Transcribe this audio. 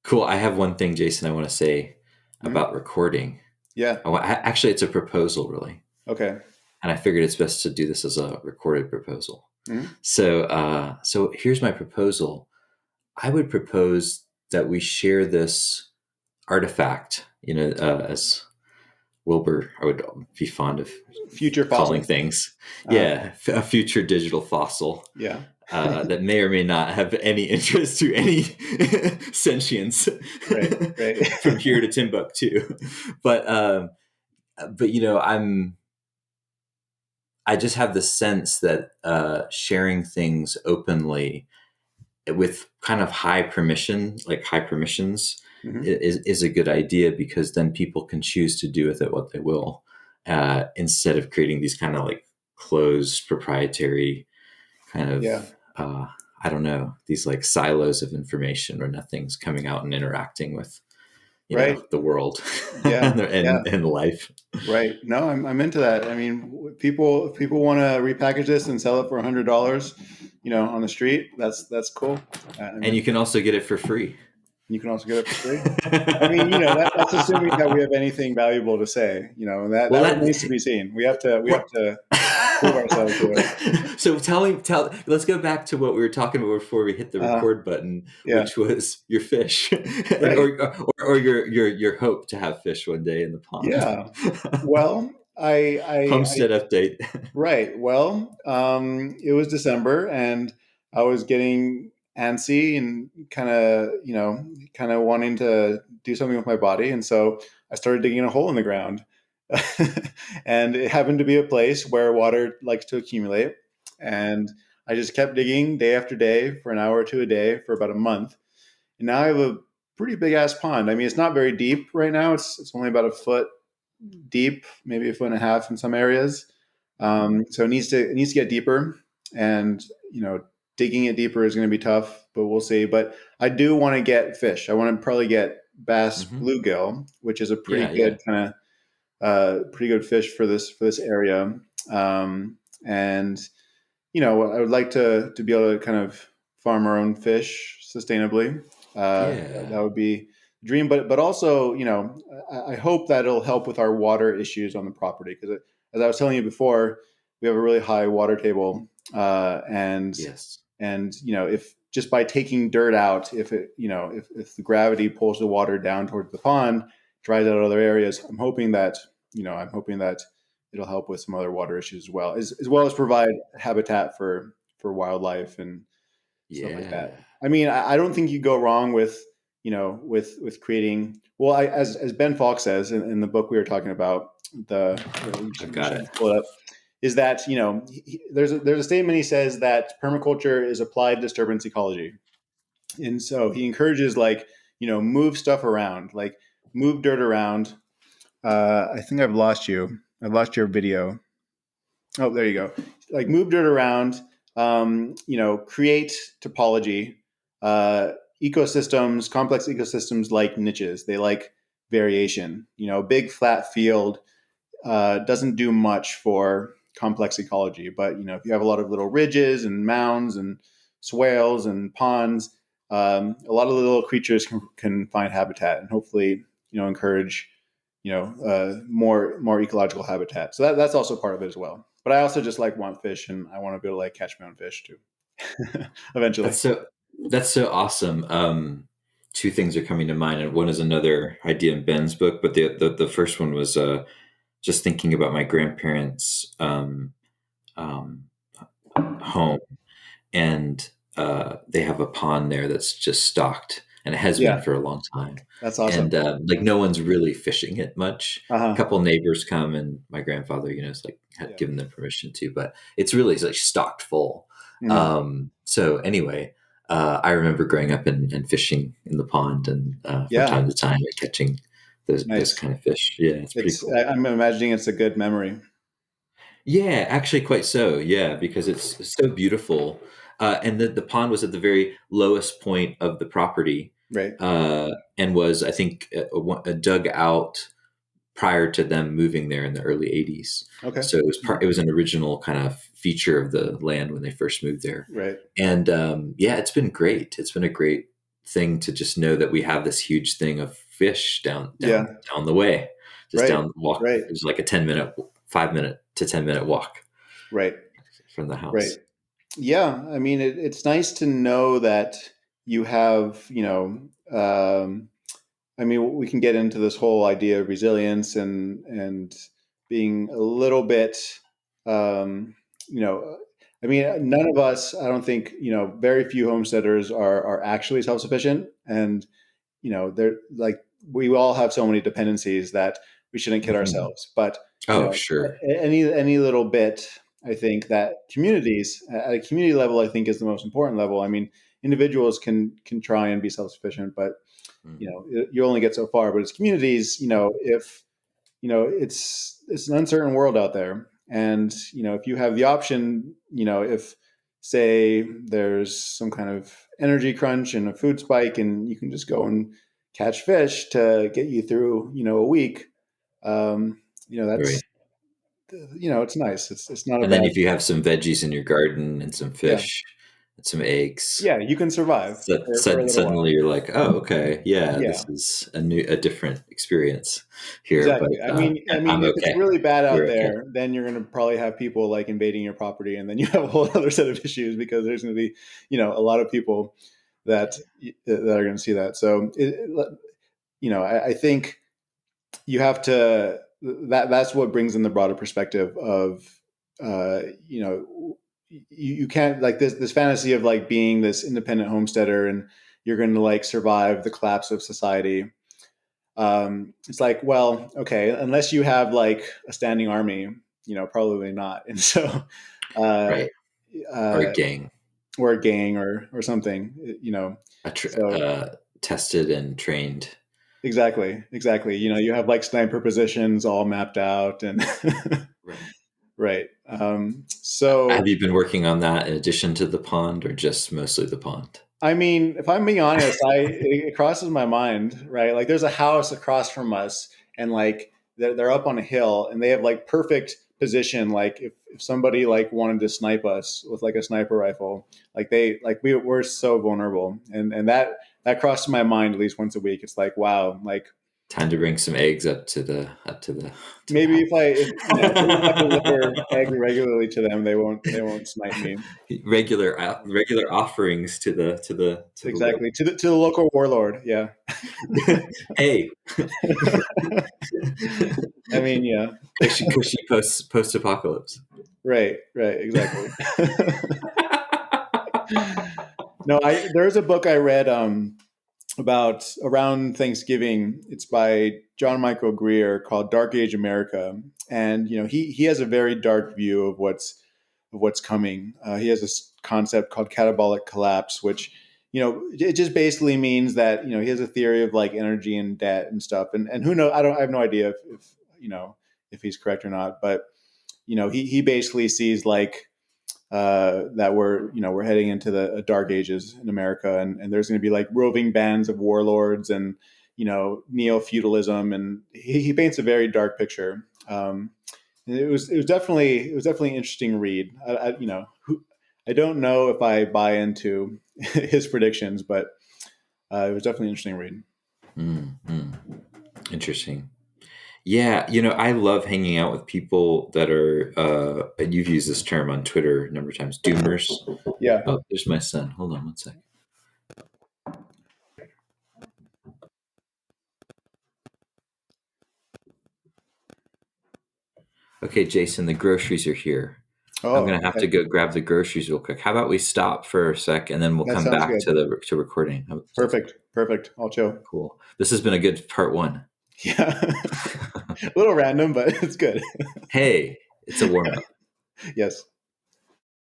Cool. I have one thing, Jason, I want to say Mhm. about recording. Yeah. Actually, it's a proposal, really. Okay. And I figured it's best to do this as a recorded proposal. Mhm. So here's my proposal. I would propose that we share this artifact, as Wilbur, I would be fond of Future calling fossil. things. Uh, Yeah, a future digital fossil yeah. that may or may not have any interest to any sentience Right. Right. from here to Timbuktu. But I just have the sense that sharing things openly with kind of high permissions, Mhm. is a good idea, because then people can choose to do with it what they will, instead of creating these kind of like closed proprietary kind of, Yeah. uh, I don't know, these like silos of information where nothing's coming out and interacting with, Right. the world Yeah. Yeah. and life. Right. No, I'm into that. I mean, if people want to repackage this and sell it for $100, on the street, that's cool. I'm And into you can that. also get it for free. You can also get it for free. I mean, that's assuming that we have anything valuable to say, and that Well, that that remains to be seen. We have to prove ourselves to it. so let's go back to what we were talking about before we hit the Uh, record button, yeah. which was your fish, and Right. or your hope to have fish one day in the pond. Yeah. Well, I Homestead update. right. Well, it was December, and I was getting antsy and kind of wanting to do something with my body, and so I started digging a hole in the ground, and it happened to be a place where water likes to accumulate, and I just kept digging day after day for an hour or two a day for about a month, and now I have a pretty big ass pond. I mean, it's not very deep right now. It's only about a foot deep, maybe a foot and a half in some areas. So it needs to get deeper, and digging it deeper is going to be tough, but we'll see. But I do want to get fish. I want to probably get bass Hmm. bluegill, which is a pretty Yeah, good yeah. kind of pretty good fish for this area. And I would like to be able to kind of farm our own fish sustainably. Yeah. That would be the dream, but also, I hope that it'll help with our water issues on the property, because as I was telling you before, we have a really high water table, and Yes. if just by taking dirt out, if the gravity pulls the water down towards the pond, dries out other areas, I'm hoping that it'll help with some other water issues as well as provide habitat for wildlife and stuff like that. Yeah. I mean, I don't think you go wrong with creating. Well, as Ben Falk says in the book we were talking about, you I've should, got it. pull it up. Is that there's a statement he says that permaculture is applied disturbance ecology, and so he encourages, like, move stuff around, like move dirt around. I think I've lost you. I've lost your video. Oh, there you go. Like, move dirt around, create topology, uh, ecosystems, complex ecosystems like niches. They like variation. A big flat field doesn't do much for complex ecology. But if you have a lot of little ridges and mounds and swales and ponds, a lot of the little creatures can find habitat, and hopefully, encourage, more ecological habitat. So that's also part of it as well. But I also just want fish, and I want to be able to like catch my own fish too, eventually. That's so that's so awesome. Two things are coming to mind, and one is another idea in Ben's book, but the first one was just thinking about my grandparents' um, home, and they have a pond there that's just stocked, and it has been Yeah, for a long time. that's awesome. And like no one's really fishing it much. Uh A huh. couple neighbors come, and my grandfather, is like had Yeah. given them permission to, but it's really like stocked full. Mhm. So anyway, I remember growing up and fishing in the pond, and from Yeah. time to time catching those Nice. kind of fish. Yeah, it's pretty It's. cool. I'm imagining it's a good memory. Yeah, actually, quite so. Yeah, because it's so beautiful, and the pond was at the very lowest point of the property, Right. and was, I think, dug out prior to them moving there in the early '80s. Okay. So it was Mhm. it was an original kind of feature of the land when they first moved there, Right. and yeah, it's been great. It's been a great thing to just know that we have this huge thing of fish Yeah. down the way, just Right. down walk. Right. It's like a 10-minute, 5-minute to 10-minute walk Right. from the Right. house. Yeah. I mean, it's nice to know that you have, I mean, we can get into this whole idea of resilience and being a little bit, um, you know, I mean, none of us, I don't think, very few homesteaders are actually self sufficient, and they're like we all have so many dependencies that we shouldn't kid Mhm. ourselves. But Oh, sure. any little bit, I think that communities at a community level, I think, is the most important level. I mean, individuals can try and be self sufficient, but Mm. you only get so far. But as communities, if it's an uncertain world out there, and if you have the option, if say there's some kind of energy crunch and a food spike, and you can just go and catch fish to get you through a week. That's Right. it's nice. It's not a And then bad. if you have some veggies in your garden and some Yeah, fish and some eggs, yeah, you can survive for a little while. suddenly you're like, oh, okay, yeah, Yeah. this is a different experience here, but Exactly. I mean, I'm if it's okay. really bad out We're okay. there, then you're going to probably have people like invading your property, and then you have a whole other set of issues because there's going to be, a lot of people that are going to see that. So, I think you have to. That's what brings in the broader perspective of, you can't like this fantasy of like being this independent homesteader and you're going to like survive the collapse of society. It's like, well, okay, unless you have like a standing army, probably not. And so, uh, Right. Or a uh, gang, or a gang or something, So tested and trained. exactly. You have like sniper positions all mapped out and Right. right. So Have you been working on that in addition to the pond, or just mostly the pond? I mean, if I'm being honest, it crosses my mind, right? Like, there's a house across from us, and like they're up on a hill, and they have like perfect position. Like, if somebody like wanted to snipe us with like a sniper rifle, like we're so vulnerable, and that crosses my mind at least once a week. It's like, wow, like Time to bring some eggs to the maybe house. maybe if I deliver eggs regularly to them, they won't snipe me. Regular offerings to the Exactly, local. to the local warlord. Yeah. Hey, I mean, yeah. cushy post apocalypse. Right, exactly. No, there's a book I read about around Thanksgiving. It's by John Michael Greer called Dark Age America, and he has a very dark view of what's coming. He has this concept called catabolic collapse, which it just basically means that he has a theory of like energy and debt and stuff, and who knows? I have no idea if he's correct or not, but he basically sees like that we're heading into the dark ages in America, and there's going to be like roving bands of warlords and neo feudalism, and he paints a very dark picture. It was definitely an interesting read. I don't know if I buy into his predictions, but it was definitely an interesting read. Mm. Interesting. Yeah, I love hanging out with people that are, and you've used this term on Twitter a number of times, doomers. Yeah. Oh, there's my son. Hold on one sec. Okay, Jason, the groceries are here. I'm Oh, gonna have okay. to go grab the groceries real quick. How about we stop for a sec and then we'll That come sounds back good. to recording? Does that sound Perfect. I'll chill. cool? This has been a good part one. Yeah. A little random, but it's good. Hey, it's a warm up. Yes.